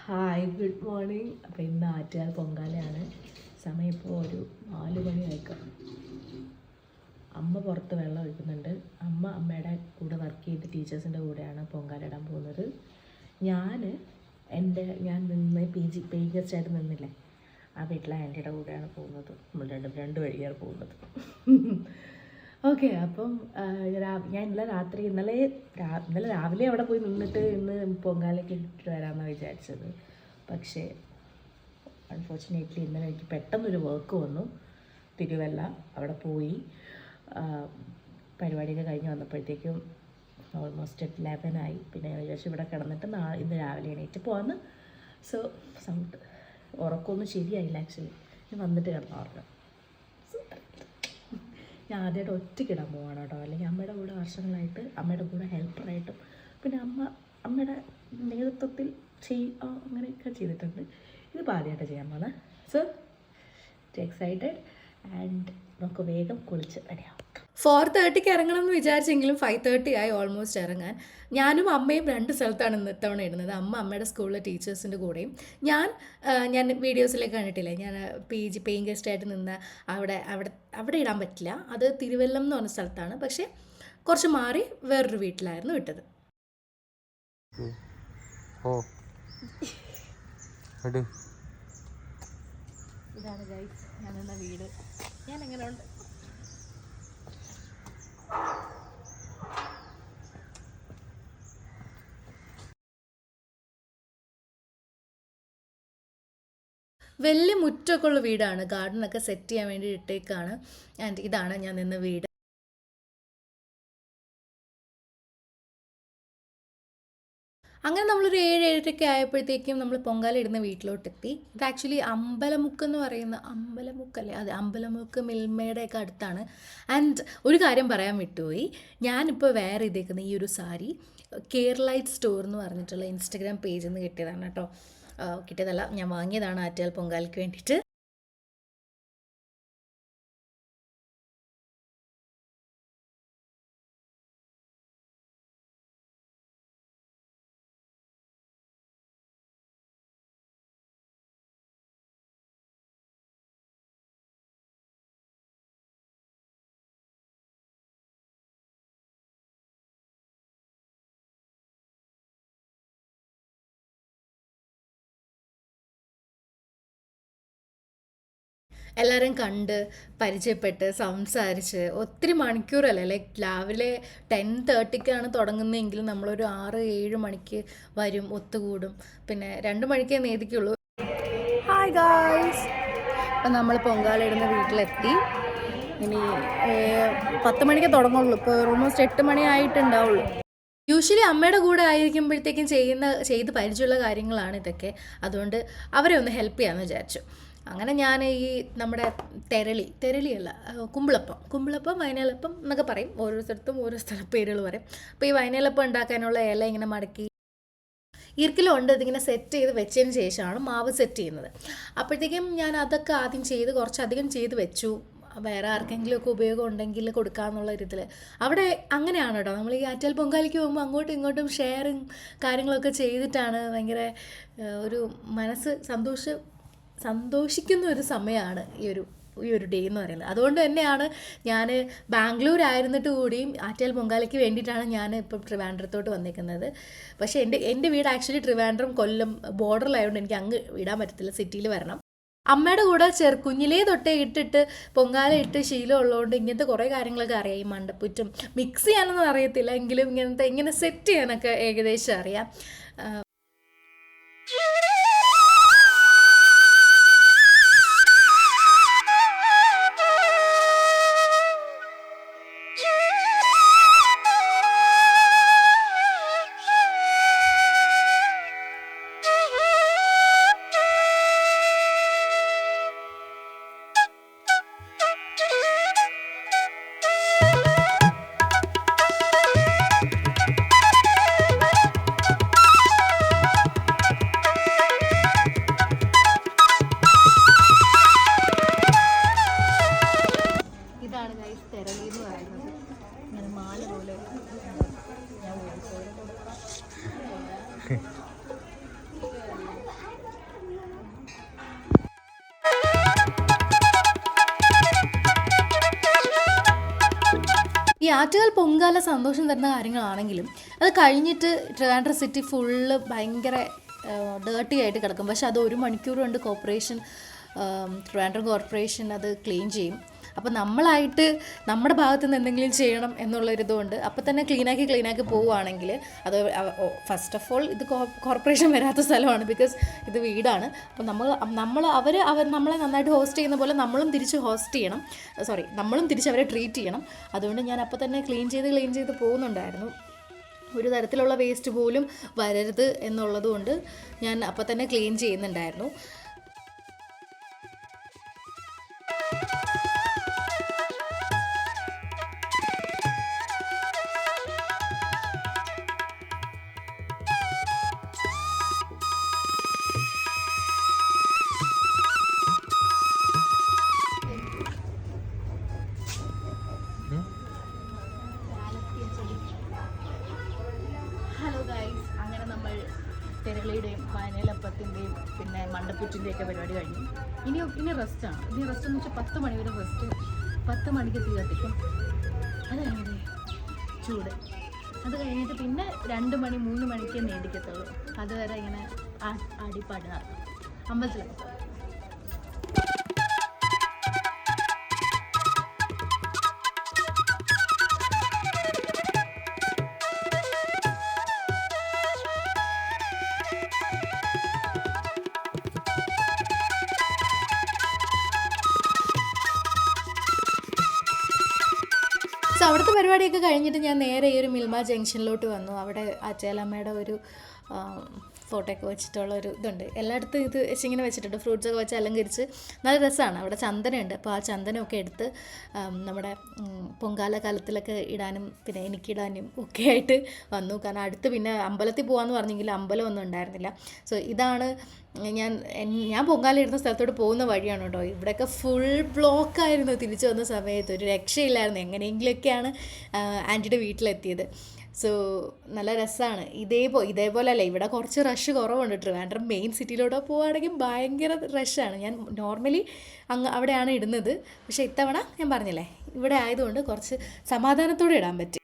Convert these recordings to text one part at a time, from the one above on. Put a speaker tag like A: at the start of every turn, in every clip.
A: Hi good morning. അപ്പോൾ ഇന്ന് ആറ്റുകാൽ പൊങ്കാലയാണ്. സമയം ഇപ്പോൾ ഒരു 4 മണി ആയിക്കാം. അമ്മ പുറത്ത് വെള്ളം ഒഴിക്കുന്നുണ്ട്. അമ്മയുടെ കൂടെ വർക്ക് ചെയ്ത് ടീച്ചേഴ്സിൻ്റെ കൂടെയാണ് പൊങ്കാല ഇടാൻ പോകുന്നത്. ഞാൻ നിന്ന് പേയിങ് ഗസ്റ്റായിട്ട് നിന്നില്ലേ, ആ വീട്ടിലെ ആൻറ്റിയുടെ കൂടെയാണ് പോകുന്നത്. നമ്മൾ രണ്ട് വഴിയാണ് പോകുന്നത്. ഓക്കെ. അപ്പം ഞാൻ ഇന്നലെ രാവിലെ അവിടെ പോയി നിന്നിട്ട് ഇന്ന് പൊങ്കാലയ്ക്ക് ഇട്ടിട്ട് വരാമെന്നാണ് വിചാരിച്ചത്. പക്ഷേ അൺഫോർച്ചുനേറ്റ്ലി ഇന്നലെ എനിക്ക് പെട്ടെന്നൊരു വർക്ക് വന്നു. തിരുവല്ല അവിടെ പോയി പരിപാടിയൊക്കെ കഴിഞ്ഞ് വന്നപ്പോഴത്തേക്കും ഓൾമോസ്റ്റ് 11 ആയി. പിന്നെ ഞാൻ വിചാരിച്ചു ഇവിടെ കിടന്നിട്ട് ഇന്ന് രാവിലെ എണീറ്റ് പോകാമെന്ന്. സോ ഉറക്കമൊന്നും ശരിയായില്ല ആക്ച്വലി. ഞാൻ വന്നിട്ട് കിടന്നു ഉറങ്ങാം. ഞാൻ ആദ്യമായിട്ട് ഒറ്റയ്ക്കിടാൻ പോവാണ് കേട്ടോ. അല്ലെങ്കിൽ അമ്മയുടെ കൂടെ വർഷങ്ങളായിട്ട് അമ്മയുടെ കൂടെ ഹെൽപ്പറായിട്ടും പിന്നെ അമ്മയുടെ നേതൃത്വത്തിൽ അങ്ങനെയൊക്കെ ചെയ്തിട്ടുണ്ട്. ഇതിപ്പോൾ ആദ്യമായിട്ട് ചെയ്യാൻ പോകുന്നത്. സോ എക്സൈറ്റഡ് ആൻഡ് നമുക്ക് വേഗം കുളിച്ച് റെഡിയാവും.
B: 4:30 ഇറങ്ങണം എന്ന് വിചാരിച്ചെങ്കിലും 5:30 ആയി ഓൾമോസ്റ്റ് ഇറങ്ങാൻ. ഞാനും അമ്മയും 2 സ്ഥലത്താണ് ഇത്തവണ ഇടുന്നത്. അമ്മയുടെ സ്കൂളിലെ ടീച്ചേഴ്സിൻ്റെ കൂടെയും ഞാൻ വീഡിയോസിലേക്ക് കണ്ടിട്ടില്ലേ, ഞാൻ പേയിങ് ഗസ്റ്റായിട്ട് നിന്ന് അവിടെ ഇടാൻ പറ്റില്ല. അത് തിരുവല്ലം എന്ന് പറഞ്ഞ സ്ഥലത്താണ്. പക്ഷേ കുറച്ച് മാറി വേറൊരു വീട്ടിലായിരുന്നു ഇട്ടത്. ഇതാണ് ഗൈസ് ഞാൻ നിന്ന വീട്. ഞാൻ എങ്ങനെ ഉണ്ട്? വലിയ മുറ്റമൊക്കെ ഉള്ള വീടാണ്. ഗാർഡനൊക്കെ സെറ്റ് ചെയ്യാൻ വേണ്ടി ഇട്ടേക്കാണ്. ആൻഡ് ഇതാണ് ഞാൻ നിന്ന വീട്. അങ്ങനെ നമ്മളൊരു 7-7:30 ആയപ്പോഴത്തേക്കും നമ്മൾ പൊങ്കാല ഇടുന്ന വീട്ടിലോട്ടെത്തി. ഇത് ആക്ച്വലി അമ്പലമുക്ക് എന്ന് പറയുന്ന അമ്പലമുക്കല്ലേ, അതെ, അമ്പലമുക്ക് മിൽമയുടെയൊക്കെ അടുത്താണ്. ആൻഡ് ഒരു കാര്യം പറയാൻ വിട്ടുപോയി. ഞാനിപ്പോൾ വേറെ ഇതേക്കുന്ന ഈ ഒരു സാരി കേരളൈറ്റ് സ്റ്റോർ എന്ന് പറഞ്ഞിട്ടുള്ള ഇൻസ്റ്റഗ്രാം പേജിൽ നിന്ന് കിട്ടിയതാണ് കേട്ടോ. കിട്ടിയതല്ല, ഞാൻ വാങ്ങിയതാണ് ആറ്റുകാൽ പൊങ്കാലയ്ക്ക് വേണ്ടിയിട്ട്. എല്ലാവരും കണ്ട് പരിചയപ്പെട്ട് സംസാരിച്ച് ഒത്തിരി മണിക്കൂറല്ലേ, ലൈക്ക് രാവിലെ 10:30 തുടങ്ങുന്നതെങ്കിലും നമ്മളൊരു 6-7 മണിക്ക് വരും, ഒത്തുകൂടും. പിന്നെ 2 മണിക്കേ നേദിക്കുള്ളൂ. ഹായ് ഗായ്സ്, അപ്പം നമ്മൾ പൊങ്കാല ഇടുന്ന വീട്ടിലെത്തി. ഇനി 10 മണിക്ക് തുടങ്ങുള്ളൂ. ഇപ്പോൾ ഓൾമോസ്റ്റ് 8 മണി ആയിട്ടുണ്ടാവുള്ളൂ. യൂഷ്വലി അമ്മയുടെ കൂടെ ആയിരിക്കുമ്പോഴത്തേക്കും ചെയ്ത് പരിചയമുള്ള കാര്യങ്ങളാണ് ഇതൊക്കെ. അതുകൊണ്ട് അവരെ ഒന്ന് ഹെൽപ്പ് ചെയ്യാമെന്ന് വിചാരിച്ചു. അങ്ങനെ ഞാൻ ഈ നമ്മുടെ തെരളിയല്ല, കുമ്പിളപ്പം വയനാലപ്പം എന്നൊക്കെ പറയും. ഓരോ സ്ഥലത്തും ഓരോ പേരുകൾ പറയും. അപ്പോൾ ഈ വയനാലപ്പം ഉണ്ടാക്കാനുള്ള ഇല ഇങ്ങനെ മടക്കി ഈർക്കിലുണ്ട്, ഇതിങ്ങനെ സെറ്റ് ചെയ്ത് വെച്ചതിന് ശേഷമാണ് മാവ് സെറ്റ് ചെയ്യുന്നത്. അപ്പോഴത്തേക്കും ഞാൻ അതൊക്കെ ആദ്യം കുറച്ചധികം ചെയ്ത് വെച്ചു. വേറെ ആർക്കെങ്കിലുമൊക്കെ ഉപയോഗം ഉണ്ടെങ്കിൽ കൊടുക്കാമെന്നുള്ള ഇതിൽ അവിടെ അങ്ങനെയാണ് കേട്ടോ. നമ്മൾ ഈ ആറ്റുകാൽ പൊങ്കാലയ്ക്ക് പോകുമ്പോൾ അങ്ങോട്ടും ഇങ്ങോട്ടും ഷെയറും കാര്യങ്ങളൊക്കെ ചെയ്തിട്ടാണ് ഭയങ്കര ഒരു മനസ്സ് സന്തോഷിക്കുന്ന ഒരു സമയമാണ് ഈ ഒരു ഡേ എന്ന് പറയുന്നത്. അതുകൊണ്ട് തന്നെയാണ് ഞാൻ ബാംഗ്ലൂരായിരുന്നിട്ട് കൂടിയും ആറ്റുകാൽ പൊങ്കാലയ്ക്ക് വേണ്ടിയിട്ടാണ് ഞാൻ ഇപ്പോൾ ട്രിവാൻഡ്രത്തോട്ട് വന്നിരിക്കുന്നത്. പക്ഷേ എൻ്റെ വീട് ആക്ച്വലി ട്രിവാൻഡ്രം കൊല്ലം ബോർഡറിലായതുകൊണ്ട് എനിക്ക് അങ്ങ് ഇടാൻ പറ്റത്തില്ല, സിറ്റിയിൽ വരണം. അമ്മയുടെ കൂടെ കുഞ്ഞിലേ തൊട്ടേ ഇട്ടിട്ട് പൊങ്കാല ഇട്ട് ശീലം ഉള്ളതുകൊണ്ട് ഇങ്ങനത്തെ കുറേ കാര്യങ്ങളൊക്കെ അറിയാം. ഈ മണ്ടപ്പുറ്റും മിക്സ് ചെയ്യാനൊന്നും അറിയത്തില്ല, എങ്കിലും ഇങ്ങനെ സെറ്റ് ചെയ്യാനൊക്കെ ഏകദേശം അറിയാം. ഈ ആറ്റുകാൽ പൊങ്കാല സന്തോഷം തരുന്ന കാര്യങ്ങളാണെങ്കിലും അത് കഴിഞ്ഞിട്ട് ട്രിവാൻഡ്രം സിറ്റി ഫുള്ള് ഭയങ്കര ഡേർട്ടി ആയിട്ട് കിടക്കും. പക്ഷെ അത് 1 മണിക്കൂർ കൊണ്ട് ട്രിവാൻഡ്രം കോർപ്പറേഷൻ അത് ക്ലീൻ ചെയ്യും. അപ്പോൾ നമ്മളായിട്ട് നമ്മുടെ ഭാഗത്തു നിന്ന് എന്തെങ്കിലും ചെയ്യണം എന്നുള്ളൊരിതുകൊണ്ട് അപ്പോൾ തന്നെ ക്ലീനാക്കി പോവുകയാണെങ്കിൽ അത് ഫസ്റ്റ് ഓഫ് ഓൾ ഇത് കോർപ്പറേഷൻ വരാത്ത സ്ഥലമാണ്, ബിക്കോസ് ഇത് വീടാണ്. അപ്പോൾ അവർ നമ്മളെ നന്നായിട്ട് ഹോസ്റ്റ് ചെയ്യുന്ന പോലെ നമ്മളും തിരിച്ച് നമ്മളും തിരിച്ച് അവരെ ട്രീറ്റ് ചെയ്യണം. അതുകൊണ്ട് ഞാൻ അപ്പോൾ തന്നെ ക്ലീൻ ചെയ്ത് പോകുന്നുണ്ടായിരുന്നു. ഒരു തരത്തിലുള്ള വേസ്റ്റ് പോലും വരരുത് എന്നുള്ളതുകൊണ്ട് ഞാൻ അപ്പോൾ തന്നെ ക്ലീൻ ചെയ്യുന്നുണ്ടായിരുന്നു. ഹലോ ഗൈസ്, അങ്ങനെ നമ്മൾ തെരളിയുടെയും പനലപ്പത്തിൻ്റെയും പിന്നെ മണ്ടപ്പുറ്റിൻ്റെയൊക്കെ പരിപാടി കഴിഞ്ഞു. ഇനി റെസ്റ്റാണ്. റെസ്റ്റ് എന്ന് വെച്ചാൽ 10 മണി വരെ റെസ്റ്റ്. 10 മണിക്ക് തീ കത്തിക്കും. അത് കഴിഞ്ഞിട്ട് ചൂട്. അത് കഴിഞ്ഞിട്ട് പിന്നെ 2 മണി 3 മണിക്ക് നീണ്ടിക്കത്തുള്ളൂ. അതുവരെ ഇങ്ങനെ ആടിപ്പാടി നടക്കും അമ്പലത്തിലൊക്കെ. അവിടുത്തെ പരിപാടിയൊക്കെ കഴിഞ്ഞിട്ട് ഞാൻ നേരെ ഈ ഒരു മിൽമ ജംഗ്ഷനിലോട്ട് വന്നു. അവിടെ അച്ചേലമ്മയുടെ ഒരു ഫോട്ടോയൊക്കെ വെച്ചിട്ടുള്ള ഒരു ഇതുണ്ട്. എല്ലായിടത്തും ഇത് ഇങ്ങനെ വെച്ചിട്ടുണ്ട്, ഫ്രൂട്ട്സൊക്കെ വെച്ച് അലങ്കരിച്ച് നല്ല രസമാണ്. അവിടെ ചന്ദനമുണ്ട്. അപ്പോൾ ആ ചന്ദനമൊക്കെ എടുത്ത് നമ്മുടെ പൊങ്കാല കാലത്തിലൊക്കെ ഇടാനും പിന്നെ എനിക്കിടാനും ഒക്കെ ആയിട്ട് വന്നു. കാരണം അടുത്ത് പിന്നെ അമ്പലത്തിൽ പോകാമെന്ന് പറഞ്ഞെങ്കിൽ അമ്പലമൊന്നും ഉണ്ടായിരുന്നില്ല. സോ ഇതാണ് ഞാൻ പൊങ്കാല ഇടുന്ന സ്ഥലത്തോട്ട് പോകുന്ന വഴിയാണ് കേട്ടോ. ഇവിടെയൊക്കെ ഫുൾ ബ്ലോക്കായിരുന്നു. തിരിച്ചു വന്ന സമയത്ത് ഒരു രക്ഷയില്ലായിരുന്നു. എങ്ങനെയെങ്കിലുമൊക്കെയാണ് ആൻറ്റിയുടെ വീട്ടിലെത്തിയത്. സോ നല്ല രസമാണ്. ഇതേപോലെ അല്ലേ, ഇവിടെ കുറച്ച് റഷ് കുറവുണ്ട്. ട്രിവാൻഡ്രം മെയിൻ സിറ്റിയിലോട്ട് പോവുകയാണെങ്കിൽ ഭയങ്കര റഷാണ്. ഞാൻ നോർമലി അവിടെയാണ് ഇടുന്നത്. പക്ഷേ ഇത്തവണ ഞാൻ പറഞ്ഞില്ലേ, ഇവിടെ ആയതുകൊണ്ട് കുറച്ച് സമാധാനത്തോടെ ഇടാൻ പറ്റി.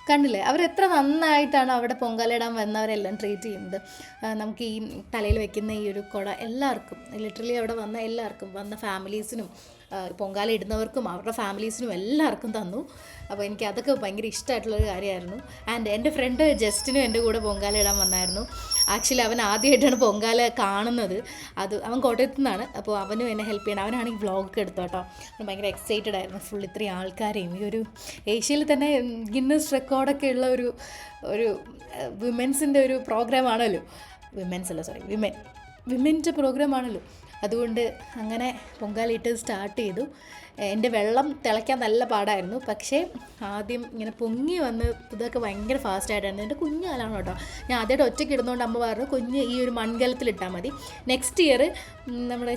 B: കണ്ടില്ലേ, അവരെത്ര നന്നായിട്ടാണ് അവിടെ പൊങ്കാലയിടാൻ വന്നവരെല്ലാം ട്രീറ്റ് ചെയ്യുന്നത്. നമുക്ക് ഈ തലയിൽ വെക്കുന്ന ഈ ഒരു കുട എല്ലാവർക്കും, ലിറ്ററലി അവിടെ വന്ന എല്ലാവർക്കും, വന്ന ഫാമിലീസിനും പൊങ്കാല ഇടുന്നവർക്കും അവരുടെ ഫാമിലീസിനും എല്ലാവർക്കും തന്നു. അപ്പോൾ എനിക്ക് അതൊക്കെ ഭയങ്കര ഇഷ്ടമായിട്ടുള്ളൊരു കാര്യമായിരുന്നു. ആൻഡ് എൻ്റെ ഫ്രണ്ട് ജസ്റ്റിനും എൻ്റെ കൂടെ പൊങ്കാല ഇടാൻ വന്നായിരുന്നു. ആക്ച്വലി അവൻ ആദ്യമായിട്ടാണ് പൊങ്കാല കാണുന്നത്. അവൻ കോട്ടയത്തു നിന്നാണ്. അപ്പോൾ അവനും എന്നെ ഹെൽപ്പ് ചെയ്യണം. അവനാണെങ്കിൽ വ്ളോഗൊക്കെ എടുത്തു കേട്ടോ. അവൻ ഭയങ്കര എക്സൈറ്റഡ് ആയിരുന്നു. ഫുൾ ഇത്രയും ആൾക്കാരെയും ഈ ഒരു ഏഷ്യയിൽ തന്നെ ഗിന്നസ് റെക്കോർഡൊക്കെ ഉള്ള ഒരു വിമൻസിൻ്റെ ഒരു പ്രോഗ്രാമാണല്ലോ. വിമൻ്റെ പ്രോഗ്രാമാണല്ലോ. അതുകൊണ്ട് അങ്ങനെ പൊങ്കാലയിട്ട് സ്റ്റാർട്ട് ചെയ്തു. എൻ്റെ വെള്ളം തിളയ്ക്കാൻ നല്ല പാടായിരുന്നു. പക്ഷേ ആദ്യം ഇങ്ങനെ പൊങ്ങി വന്ന് ഇതൊക്കെ ഭയങ്കര ഫാസ്റ്റായിട്ടായിരുന്നു. എൻ്റെ കുഞ്ഞാലാണ് കേട്ടോ. ഞാൻ ആദ്യമായിട്ട് ഒറ്റയ്ക്ക് ഇടുന്നതുകൊണ്ട് അമ്മ പറഞ്ഞു കുഞ്ഞ് ഈ ഒരു മൺകലത്തിലിട്ടാൽ മതി. നെക്സ്റ്റ് ഇയർ നമ്മുടെ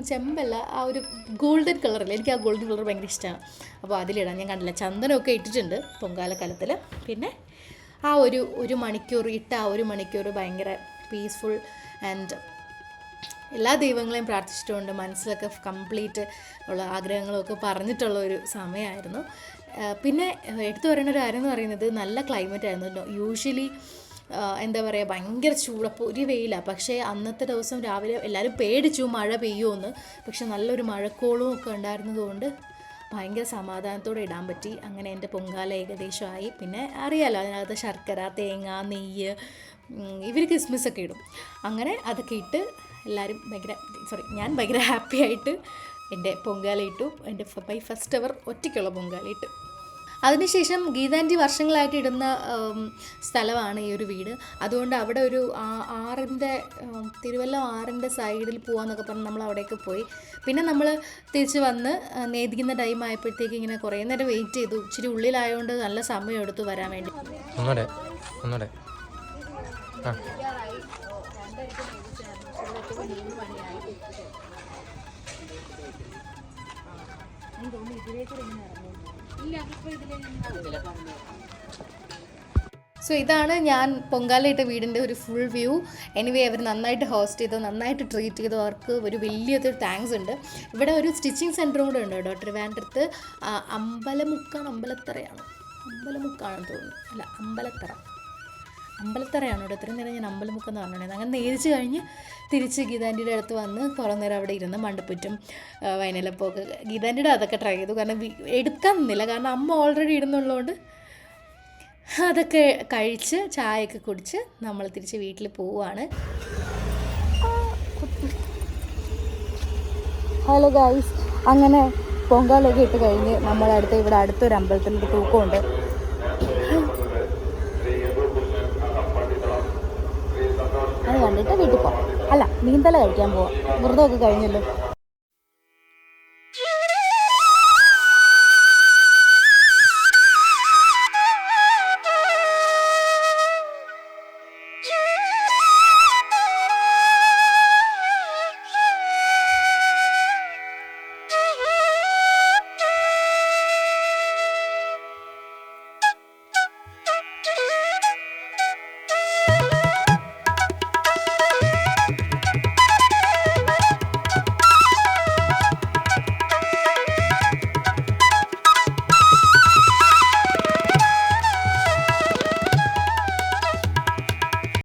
B: ചെമ്പല്ല, ആ ഒരു ഗോൾഡൻ കളറില്ല, എനിക്ക് ആ ഗോൾഡൻ കളർ ഭയങ്കര ഇഷ്ടമാണ്. അപ്പോൾ അതിലിടാം. ഞാൻ കണ്ടില്ല, ചന്ദനമൊക്കെ ഇട്ടിട്ടുണ്ട് പൊങ്കാലക്കലത്തിൽ. പിന്നെ ആ ഒരു മണിക്കൂർ ഇട്ട ആ 1 മണിക്കൂർ ഭയങ്കര പീസ്ഫുൾ ആൻഡ് എല്ലാ ദൈവങ്ങളെയും പ്രാർത്ഥിച്ചിട്ടുകൊണ്ട് മനസ്സിലൊക്കെ കംപ്ലീറ്റ് ഉള്ള ആഗ്രഹങ്ങളൊക്കെ പറഞ്ഞിട്ടുള്ള ഒരു സമയമായിരുന്നു. പിന്നെ എടുത്തു പറയേണ്ട ഒരു കാര്യം എന്ന് പറയുന്നത് നല്ല ക്ലൈമറ്റ് ആയിരുന്നു. യൂഷ്വലി എന്താ പറയുക, ഭയങ്കര ചൂട്, പൊരി വെയിലാണ്. പക്ഷേ അന്നത്തെ ദിവസം രാവിലെ എല്ലാവരും പേടിച്ചു മഴ പെയ്യുമെന്ന്. പക്ഷെ നല്ലൊരു മഴക്കോളും ഒക്കെ ഉണ്ടായിരുന്നതുകൊണ്ട് ഭയങ്കര സമാധാനത്തോടെ ഇടാൻ പറ്റി. അങ്ങനെ എൻ്റെ പൊങ്കാല ഏകദേശമായി. പിന്നെ അറിയാലോ, അതിനകത്ത് ശർക്കര, തേങ്ങ, നെയ്യ്, ഇവർ ക്രിസ്മസൊക്കെ ഇടും. അങ്ങനെ അതൊക്കെ ഇട്ട് എല്ലാവരും ഞാൻ ഭയങ്കര ഹാപ്പി ആയിട്ട് എൻ്റെ പൊങ്കാല ഇട്ടു. എൻ്റെ ഫസ്റ്റ് എവർ ഒറ്റയ്ക്കുള്ള പൊങ്കാല ഇട്ടു. അതിനുശേഷം ഗീതാൻറ്റി വർഷങ്ങളായിട്ട് ഇടുന്ന സ്ഥലമാണ് ഈ ഒരു വീട്. അതുകൊണ്ട് അവിടെ ഒരു തിരുവല്ല 6-ന്റെ സൈഡിൽ പോകാമെന്നൊക്കെ പറഞ്ഞ് നമ്മൾ അവിടേക്ക് പോയി. പിന്നെ നമ്മൾ തിരിച്ച് വന്ന് നേദിക്കുന്ന ടൈം ആയപ്പോഴത്തേക്ക് ഇങ്ങനെ കുറേ നേരം വെയിറ്റ് ചെയ്തു. ഇച്ചിരി ഉള്ളിലായതുകൊണ്ട് നല്ല സമയം എടുത്തു വരാൻ വേണ്ടി. സോ ഇതാണ് ഞാൻ പൊങ്കാലയിട്ട വീടിൻ്റെ ഒരു ഫുൾ വ്യൂ. എനിവേ അവർ നന്നായിട്ട് ഹോസ്റ്റ് ചെയ്തു, നന്നായിട്ട് ട്രീറ്റ് ചെയ്തു. അവർക്ക് ഒരു വലിയൊരു താങ്ക്സ് ഉണ്ട്. ഇവിടെ ഒരു സ്റ്റിച്ചിങ് സെൻറ്ററും കൂടെ ഉണ്ട് കേട്ടോ ട്രിവാൻഡ്രത്ത്. അമ്പലമുക്കാണെന്ന് തോന്നുന്നു. അല്ല, അമ്പലത്തറയാണ് ഇവിടെ. ഇത്രയും നേരം ഞാൻ അമ്പലമുക്കെന്ന് പറഞ്ഞിട്ടുണ്ടായിരുന്നു. അങ്ങനെ നേരിച്ച് കഴിഞ്ഞ് തിരിച്ച് ഗീതാൻ്റിയുടെ അടുത്ത് വന്ന് കുറേ നേരം അവിടെ ഇരുന്ന് മണ്ടപ്പുറ്റും വയനലപ്പൊക്കെ ഗീതാൻ്റിയുടെ അതൊക്കെ ട്രൈ ചെയ്തു. കാരണം എടുക്കാൻ നിന്നില്ല, കാരണം അമ്മ ഓൾറെഡി ഇടുന്നുള്ളതുകൊണ്ട് അതൊക്കെ കഴിച്ച് ചായയൊക്കെ കുടിച്ച് നമ്മൾ തിരിച്ച് വീട്ടിൽ പോവുകയാണ്. ഹലോ ഗായ്സ്, അങ്ങനെ പൊങ്കാലൊക്കെ ഇട്ട് കഴിഞ്ഞ് നമ്മളടുത്ത് ഇവിടെ അടുത്തൊരു അമ്പലത്തിലൊരു തൂക്കമുണ്ട്. അത് കണ്ടിട്ട് വീട്ടിൽ പോവാം. അല്ല, നീന്തല കഴിക്കാൻ പോവാം. വ്രതമൊക്കെ കഴിഞ്ഞല്ലോ.